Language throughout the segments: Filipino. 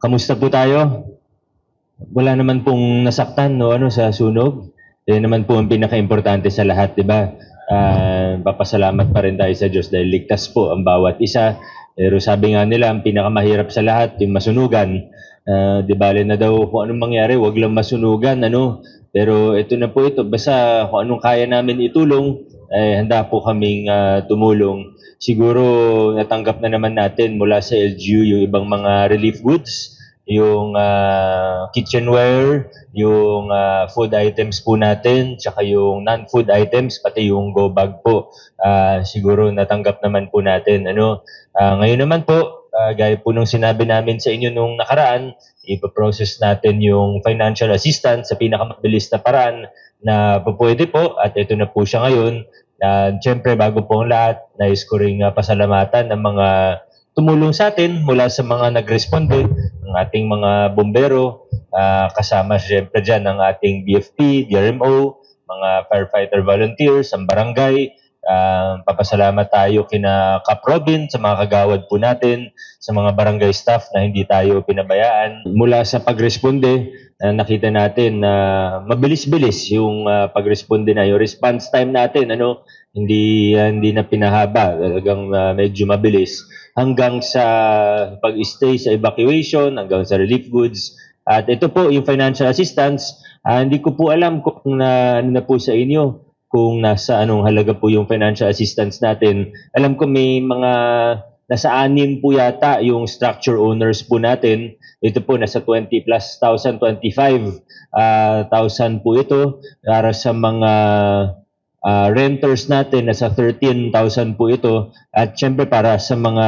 Kamusta po tayo? Wala naman pong nasaktan no sa sunog. Yan naman po ang pinakaimportante sa lahat, 'di ba? Papasalamat pa rin tayo sa Diyos dahil ligtas po ang bawat isa. Pero sabi nga nila, ang pinakamahirap sa lahat, yung masunugan. Di bale na daw kung anong mangyari, wag lang masunugan, ano. Pero ito na po ito, basta kung anong kaya namin itulong, handa po kaming tumulong. Siguro natanggap na naman natin mula sa LGU yung ibang mga relief goods, yung kitchenware, yung food items po natin, tsaka yung non-food items, pati yung go bag po. Siguro natanggap naman po natin. Ngayon naman po, gaya po nung sinabi namin sa inyo nung nakaraan, ipoprocess natin yung financial assistance sa pinakamabilis na paraan na pwede po, at ito na po siya ngayon. Siyempre, bago po ang lahat, nais ko ring pasalamatan ng mga tumulong sa atin mula sa mga nagresponde, ng ating mga bombero, kasama siyempre dyan ang ating BFP, DRMO, mga firefighter volunteers, ang barangay. Papasalamat tayo kina Cap Robin sa mga kagawad po natin, sa mga barangay staff na hindi tayo pinabayaan. Mula sa pagresponde, nakita natin na mabilis-bilis yung pagresponde na, yung response time natin, hindi na pinahaba, talagang medyo mabilis hanggang sa pag-stay sa evacuation, hanggang sa relief goods. At ito po yung financial assistance, hindi ko po alam kung ano na po sa inyo, kung nasa anong halaga po yung financial assistance natin. Alam ko may mga nasa 6 po yata yung structure owners po natin. Ito po nasa 20 plus 25,000 po ito. Para sa mga renters natin, nasa 13,000 po ito. At syempre para sa mga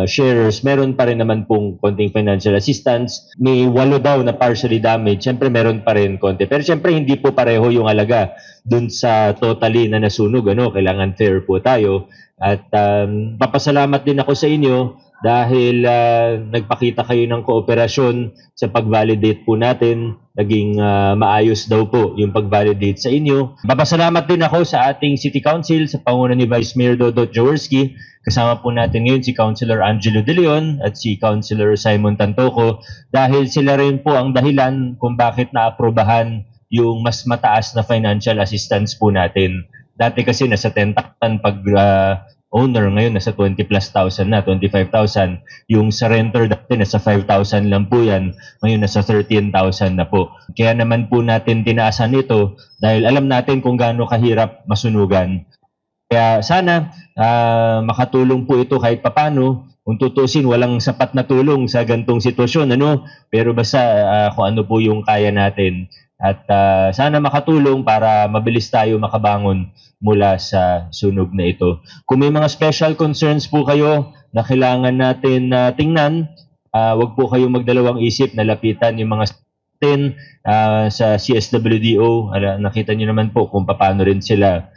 sharers, meron pa rin naman pong konting financial assistance. May 8 daw na partially damaged. Siyempre, meron pa rin konti. Pero siyempre, hindi po pareho yung halaga dun sa totally na nasunog. Kailangan fair po tayo. At papasalamat din ako sa inyo dahil nagpakita kayo ng kooperasyon sa pag-validate po natin. Naging maayos daw po yung pag-validate sa inyo. Papasalamat din ako sa ating City Council sa panguna ni Vice Mayor Dodot Jaworski. Kasama po natin ngayon si Councilor Angelo De Leon at si Councilor Simon Tantoco dahil sila rin po ang dahilan kung bakit naaprobahan yung mas mataas na financial assistance po natin. Dati kasi nasa 10,000 pag owner, ngayon nasa 20 plus thousand na, 25,000. Yung sa renter dati nasa 5,000 lang po yan, ngayon nasa 13,000 na po. Kaya naman po natin tinaasan ito dahil alam natin kung gaano kahirap masunugan. Kaya sana makatulong po ito kahit papano. Kung tutusin, walang sapat na tulong sa gantong sitwasyon, pero basta kung ano po yung kaya natin. At sana makatulong para mabilis tayo makabangon mula sa sunog na ito. Kung may mga special concerns po kayo na kailangan natin tingnan, wag po kayong magdalawang isip na lapitan yung mga sa CSWDO. Nakita nyo naman po kung paano rin sila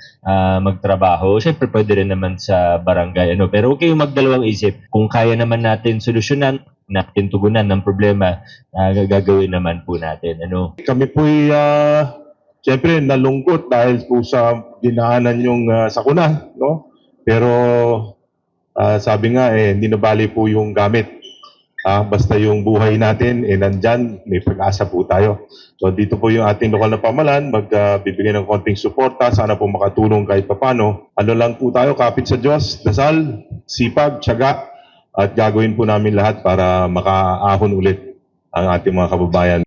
magtrabaho. Siyempre pwede rin naman sa barangay. Pero huwag kayong magdalawang isip. Kung kaya naman natin solusyonan, natin tugunan ng problema, gagawin naman po natin. Kami po'y siyempre nalungkot dahil po sa dinaanan yung sakuna. Pero sabi nga, hindi nabali po yung gamit. Basta yung buhay natin, nandyan, may pag-asa po tayo. So dito po yung ating lokal na pamalan, magbibigay ng konting suporta, sana po makatulong kahit papano. Ano lang po tayo, kapit sa Diyos, dasal, sipag, tiyaga, at gagawin po namin lahat para makaahon ulit ang ating mga kababayan.